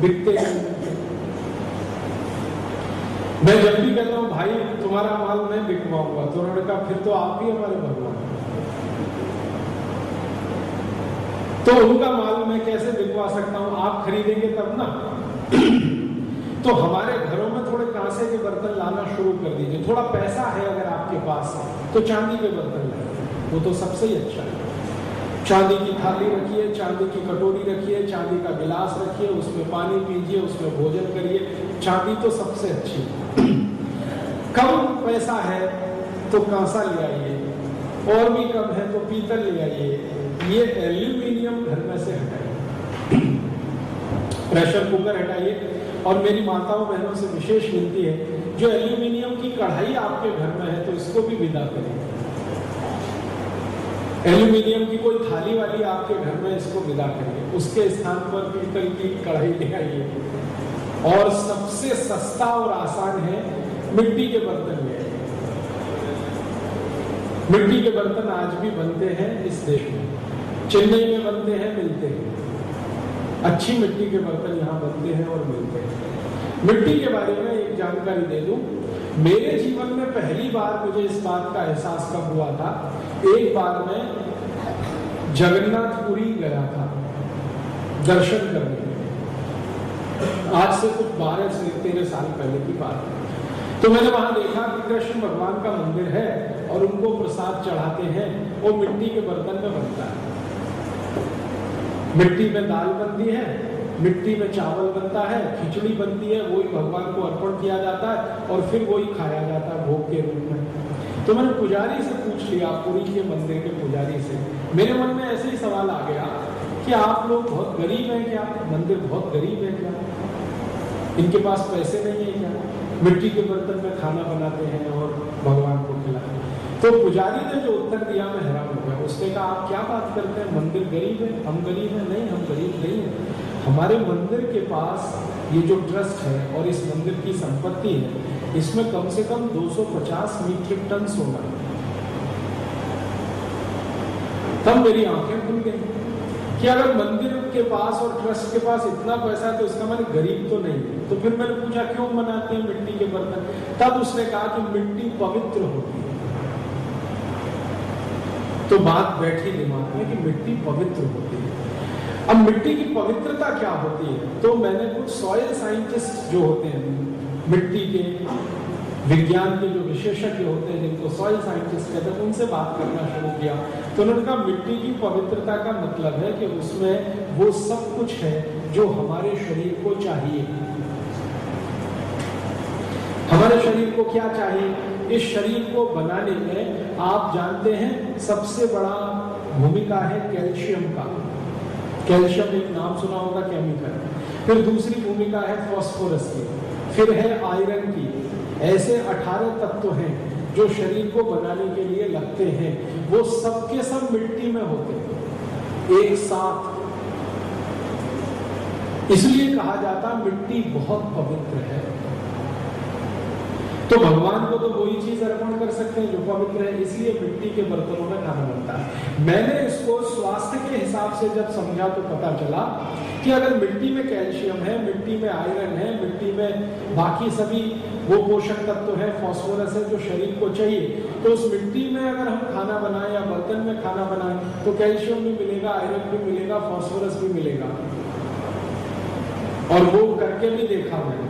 बिकते नहीं। मैं जब भी कहता हूँ भाई तुम्हारा माल मैं बिकवाऊंगा, तो उन्होंने कहा फिर तो आप ही हमारे भगवान। तो उनका माल मैं कैसे बिकवा सकता हूँ, आप खरीदेंगे तब ना। तो हमारे घरों में थोड़े कांसे के बर्तन लाना शुरू कर दीजिए। थोड़ा पैसा है अगर आपके पास तो चांदी के बर्तन लाइए, वो तो सबसे ही अच्छा है। चांदी की थाली रखिए, चांदी की कटोरी रखिए, चांदी का गिलास रखिए, उसमें पानी पीजिए, उसमें भोजन करिए। चांदी तो सबसे अच्छी। कम पैसा है तो कांसा ले आइए, और भी कम है तो पीतल ले आइए। ये एल्यूमिनियम घर में से हटाइए, प्रेशर कुकर हटाइए। और मेरी माताओं बहनों से विशेष विनती है, जो एल्यूमिनियम की कढ़ाई आपके घर में है तो इसको भी विदा करिए। एल्यूमिनियम की कोई थाली वाली आपके घर में, इसको विदा करिए, उसके स्थान पर पीतल की कढ़ाई ले आइए। और सबसे सस्ता और आसान है मिट्टी के बर्तन ले आइए। मिट्टी के बर्तन आज भी बनते हैं इस देश में, चेन्नई में बनते हैं, मिलते हैं। अच्छी मिट्टी के बर्तन यहाँ बनते हैं और मिलते हैं। मिट्टी के बारे में एक जानकारी दे दूं, मेरे जीवन में पहली बार मुझे इस बात का एहसास कब हुआ था, एक बार मैं जगन्नाथपुरी गया था दर्शन करने। आज से कुछ 12 से 13 साल पहले की बात है। तो मैंने वहां देखा कि कृष्ण भगवान का मंदिर है और उनको प्रसाद चढ़ाते हैं, वो मिट्टी के बर्तन में बनता है। मिट्टी में दाल बनती है, मिट्टी में चावल बनता है, खिचड़ी बनती है, वही भगवान को अर्पण किया जाता है और फिर वही खाया जाता है भोग के रूप में। तो मैंने पुजारी से पूछ लिया, पुरी के मंदिर के पुजारी से, मेरे मन में ऐसे ही सवाल आ गया कि आप लोग बहुत गरीब हैं क्या, मंदिर बहुत गरीब है क्या, इनके पास पैसे नहीं है क्या, मिट्टी के बर्तन में खाना बनाते हैं और भगवान को खिलाते हैं। तो पुजारी ने जो उत्तर दिया मैं हैरान हो गया। उसने कहा आप क्या बात करते हैं, मंदिर गरीब है, हम गरीब हैं? नहीं, हम गरीब नहीं है। हमारे मंदिर के पास ये जो ट्रस्ट है और इस मंदिर की संपत्ति है, इसमें कम से कम 250 मीट्रिक टन सोना। तब मेरी आंखें खुल गई कि अगर मंदिर के पास और ट्रस्ट के पास इतना पैसा है तो इसका मतलब गरीब तो नहीं है। तो फिर मैंने पूछा क्यों बनाते हैं मिट्टी के बर्तन? तब उसने कहा कि मिट्टी पवित्र होती है। तो बात बैठी दिमाग में कि मिट्टी पवित्र होती है। अब मिट्टी की पवित्रता क्या होती है? तो मैंने कुछ सॉइल साइंटिस्ट जो होते हैं, मिट्टी के विज्ञान के जो विशेषज्ञ होते हैं, जिनको सॉइल साइंटिस्ट कहते हैं, उनसे बात करना शुरू किया। तो उन्होंने कहा मिट्टी की पवित्रता का मतलब है कि उसमें वो सब कुछ है जो हमारे शरीर को चाहिए। हमारे शरीर को क्या चाहिए? इस शरीर को बनाने में आप जानते हैं सबसे बड़ा भूमिका है कैल्शियम का। कैल्शियम एक नाम सुना होगा केमिकल। फिर दूसरी भूमिका है फास्फोरस की, फिर है आयरन की। ऐसे 18 तत्व हैं जो शरीर को बनाने के लिए लगते हैं। वो सबके सब मिट्टी में होते हैं एक साथ। इसलिए कहा जाता मिट्टी बहुत पवित्र है। तो भगवान को तो वही चीज अर्पण कर सकते हैं जो पवित्र है, इसलिए मिट्टी के बर्तनों में खाना बनता है। मैंने इसको स्वास्थ्य के हिसाब से जब समझा तो पता चला कि अगर मिट्टी में कैल्शियम है, मिट्टी में आयरन है, मिट्टी में बाकी सभी वो पोषक तत्व है, फास्फोरस है जो शरीर को चाहिए, तो उस मिट्टी में अगर हम खाना बनाएं या बर्तन में खाना बनाएं तो कैल्शियम भी मिलेगा, आयरन भी मिलेगा, फास्फोरस भी मिलेगा। और वो करके भी देखा मैंने।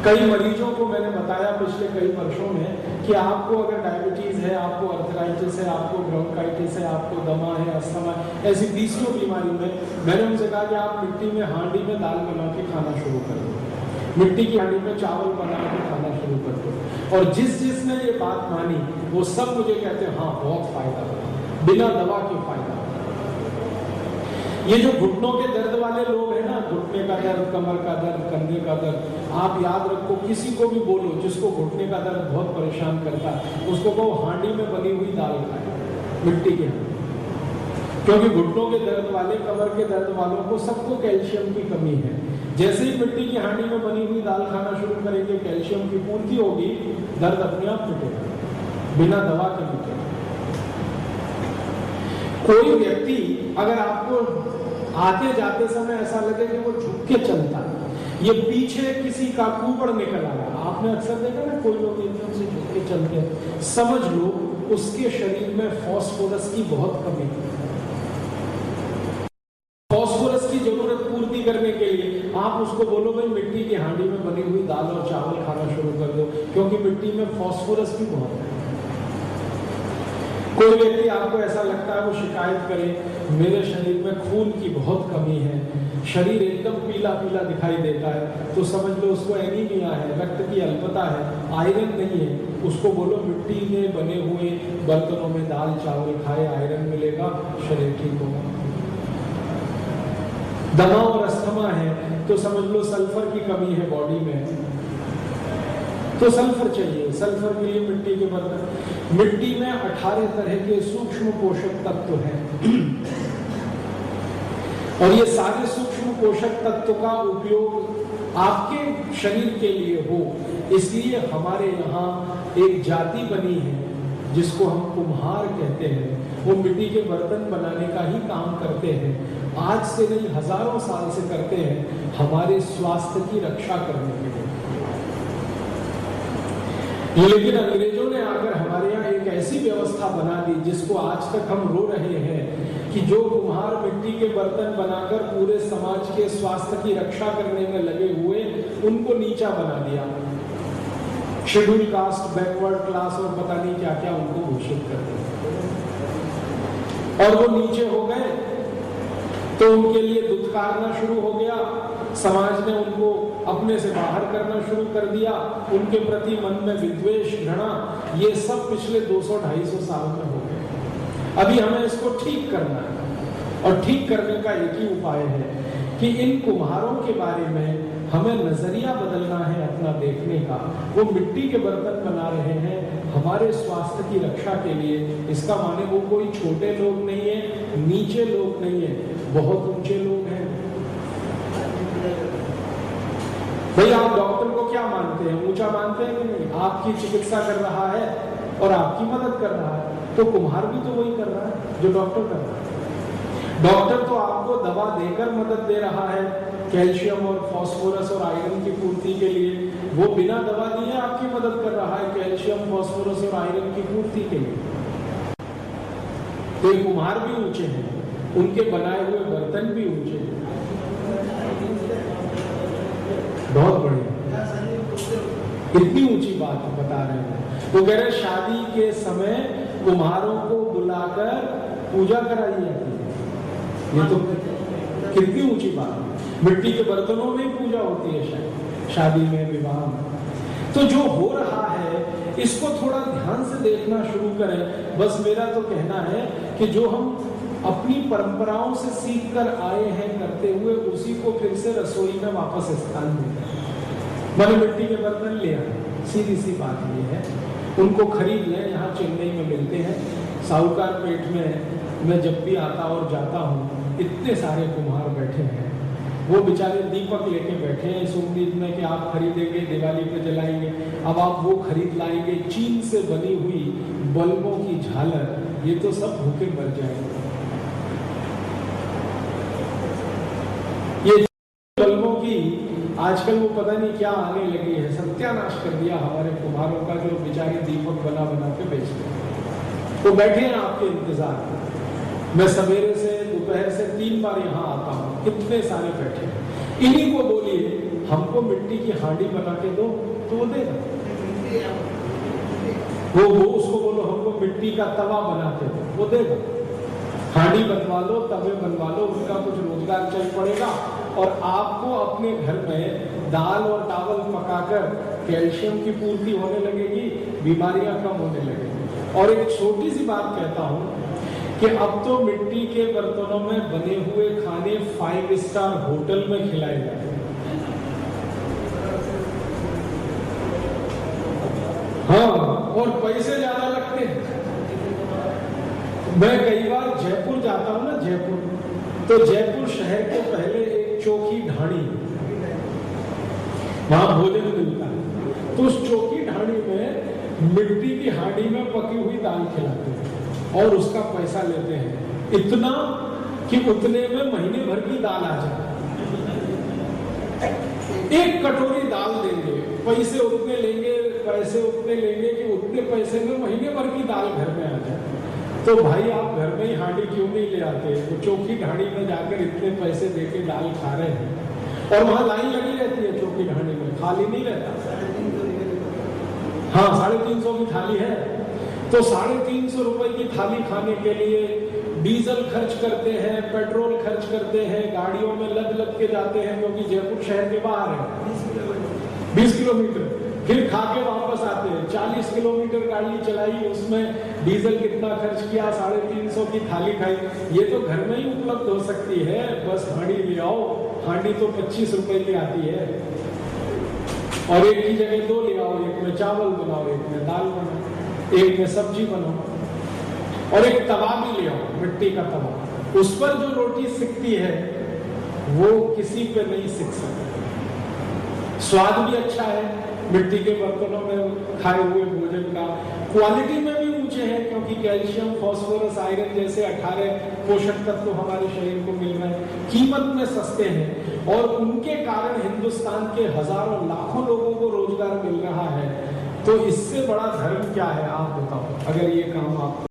कई मरीजों को मैंने बताया पिछले कई वर्षों में कि आपको अगर डायबिटीज है, आपको अर्थराइटिस है, आपको ब्रोंकाइटिस है, आपको दमा है, अस्थमा, ऐसी 20 बीमारी में मैंने उनसे कहा कि आप मिट्टी में हांडी में दाल बना के खाना शुरू कर दो, मिट्टी की हांडी में चावल बना के खाना शुरू कर दो। और जिसने ये बात मानी वो सब मुझे कहते हैं हाँ बहुत फायदा हुआ, बिना दवा के फायदा। ये जो घुटनों के दर्द वाले लोग हैं ना, घुटने का दर्द, कमर का दर्द, कंधे का दर्द, आप याद रखो किसी को भी बोलो जिसको घुटने का दर्द बहुत परेशान करता है, उसको कहो हांडी में बनी हुई दाल खाए, मिट्टी के हांडी। क्योंकि घुटनों के दर्द वाले, कमर के दर्द वालों को सबको कैल्शियम की कमी है। जैसे ही मिट्टी की हांडी में बनी हुई दाल खाना शुरू करेंगे, कैल्शियम की पूर्ति होगी, दर्द अपने आप मिटेगा, बिना दवा के मिटेगा। कोई व्यक्ति अगर आपको आते जाते समय ऐसा लगे कि वो झुक के चलता है, ये पीछे किसी का कुबड़ निकल आया। आपने अक्सर देखा ना, कोई लोग एकदम से झुक के चलते हैं, समझ लो उसके शरीर में फास्फोरस की बहुत कमी है। फास्फोरस की जरूरत पूर्ति करने के लिए आप उसको बोलो भाई मिट्टी की हांडी में बनी हुई दाल और चावल खाना शुरू कर दो, क्योंकि मिट्टी में फास्फोरस भी बहुत है। कोई व्यक्ति आपको ऐसा लगता है वो शिकायत करे मेरे शरीर में खून की बहुत कमी है, शरीर एकदम पीला पीला दिखाई देता है, तो समझ लो उसको एनीमिया है, रक्त की अल्पता है, आयरन नहीं है। उसको बोलो मिट्टी में बने हुए बर्तनों में दाल चावल खाए, आयरन मिलेगा, शरीर ठीक होगा। दमा और अस्थमा है तो समझ लो सल्फर की कमी है बॉडी में, तो सल्फर चाहिए। सल्फर के लिए मिट्टी के बर्तन। मिट्टी में 18 तरह के सूक्ष्म पोषक तत्व हैं और ये सारे सूक्ष्म पोषक तत्व का उपयोग आपके शरीर के लिए हो, इसलिए हमारे यहाँ एक जाति बनी है जिसको हम कुम्हार कहते हैं। वो मिट्टी के बर्तन बनाने का ही काम करते हैं, आज से नहीं हजारों साल से करते हैं, हमारे स्वास्थ्य की रक्षा करने के लिए। लेकिन अंग्रेजों ने आकर हमारे यहाँ एक ऐसी व्यवस्था बना दी जिसको आज तक हम रो रहे हैं कि जो कुम्हार मिट्टी के बर्तन बनाकर पूरे समाज के स्वास्थ्य की रक्षा करने में लगे हुए, उनको नीचा बना दिया। शेड्यूल कास्ट, बैकवर्ड क्लास और पता नहीं क्या क्या उनको घोषित कर दिया, और वो नीचे हो गए तो उनके लिए दुत्कारना शुरू हो गया। समाज ने उनको अपने से बाहर करना शुरू कर दिया, उनके प्रति मन में विद्वेष, घृणा, ये सब पिछले 200-250 साल में हो गए। अभी हमें इसको ठीक करना है, और ठीक करने का एक ही उपाय है कि इन कुम्हारों के बारे में हमें नजरिया बदलना है अपना देखने का। वो मिट्टी के बर्तन बना रहे हैं हमारे स्वास्थ्य की रक्षा के लिए, इसका माने वो कोई छोटे लोग नहीं है, नीचे लोग नहीं है, बहुत ऊंचे लोग हैं। भाई आप डॉक्टर को क्या मानते हैं, ऊंचा मानते हैं कि नहीं? आपकी चिकित्सा कर रहा है और आपकी मदद कर रहा है, तो कुम्हार भी तो वही कर रहा है जो डॉक्टर कर रहा है। डॉक्टर तो आपको दवा देकर मदद दे रहा है, कैल्शियम और फास्फोरस और आयरन की पूर्ति के लिए, वो बिना दवा दिए आपकी मदद कर रहा है कैल्शियम, फास्फोरस और आयरन की पूर्ति के लिए। तो कुम्हार भी ऊंचे हैं, उनके बनाए हुए बर्तन भी ऊंचे हैं। बहुत बढ़िया, इतनी ऊंची बात बता रहे हैं। वो कह रहे शादी के समय कुम्हारों को बुलाकर पूजा कराई जाती है, ये तो कितनी ऊंची बात है। मिट्टी के बर्तनों में पूजा होती है शादी में, विवाह में। तो जो हो रहा है इसको थोड़ा ध्यान से देखना शुरू करें। बस मेरा तो कहना है कि जो हम अपनी परंपराओं से सीख कर आए हैं करते हुए, उसी को फिर से रसोई में वापस स्थान दें। मैंने मिट्टी के बर्तन ले आए, सीधी सी बात ये है, उनको खरीद लें, यहाँ चेन्नई में मिलते हैं। साहूकार पेट में मैं जब भी आता और जाता हूँ, इतने सारे कुम्हार बैठे हैं, वो बेचारे दीपक लेके बैठे हैं इस उम्मीद में कि आप खरीदेंगे, दिवाली पे जलाएंगे। अब आप वो खरीद लाएंगे, चीन से बनी हुई बल्बों की झालर, ये तो सब भूखे मर जाएंगे। ये बल्बों की आजकल वो पता नहीं क्या आने लगी है, सत्यानाश कर दिया हमारे कुम्हारों का, जो बेचारे दीपक बना बना के बेचते हैं। तो बैठे हैं आपके इंतजार में। मैं सवेरे से दोपहर से 3 बार यहाँ आता हूँ, कितने सारे बैठे हैं। इन्हीं को बोलिए हमको मिट्टी की हांडी बना के दो, तो वो देगा। वो उसको बोलो हमको मिट्टी का तवा बना के दो, वो देगा। हांडी बनवा लो, तवे बनवा लो, उनका कुछ रोजगार चल पड़ेगा, और आपको अपने घर में दाल और चावल पकाकर कैल्शियम की पूर्ति होने लगेगी, बीमारियां कम होने लगेगी। और एक छोटी सी बात कहता हूँ कि अब तो मिट्टी के बर्तनों में बने हुए खाने 5 स्टार होटल में खिलाए जाते हैं। हाँ, और पैसे ज्यादा लगते हैं। मैं कई बार जयपुर जाता हूँ ना, जयपुर, तो जयपुर शहर के पहले एक चौकी ढाणी, वहां भोजन मिलता है, तो उस चौकी ढाणी में मिट्टी की हांडी में पकी हुई दाल खिलाते हैं और उसका पैसा लेते हैं, इतना कि उतने में महीने भर की दाल आ जाए। एक कटोरी दाल देंगे, पैसे उतने लेंगे कि उतने पैसे में महीने भर की दाल घर में आ जाए। तो भाई आप घर में ही हांडी क्यों नहीं ले आते? वो चौकी ढाणी में जाकर इतने पैसे देके दाल खा रहे हैं और वहां लाइन लगी रहती है चौकी ढाणी में, खाली नहीं रहता। हाँ, 350 की थाली है, तो 350 रुपए की थाली खाने के लिए डीजल खर्च करते हैं, पेट्रोल खर्च करते हैं, गाड़ियों में लद के जाते हैं, क्योंकि जयपुर शहर के बाहर है 20 किलोमीटर, फिर खा के वापस आते हैं। 40 किलोमीटर गाड़ी चलाई, उसमें डीजल कितना खर्च किया, 350 की थाली खाई। ये तो घर में ही उपलब्ध हो सकती है, बस हांडी ले आओ। हांडी तो 25 रुपए की आती है और एक की जगह 2 ले आओ, एक में चावल बनाओ, एक में दाल बनाओ, एक में सब्जी बनाओ और एक तवा भी ले आओ, मिट्टी का तवा। उस पर जो रोटी सिकती है वो किसी पे नहीं सिक सकती। स्वाद भी अच्छा है, मिट्टी के बर्तनों में खाए हुए भोजन का। क्वालिटी में भी ऊंचे हैं, क्योंकि कैल्शियम, फास्फोरस, आयरन जैसे 18 पोषक तत्व तो हमारे शरीर को मिल रहे हैं। कीमत में सस्ते हैं और उनके कारण हिंदुस्तान के हजारों लाखों लोगों को रोजगार मिल रहा है। तो इससे बड़ा धर्म क्या है आप बताओ, अगर ये काम आप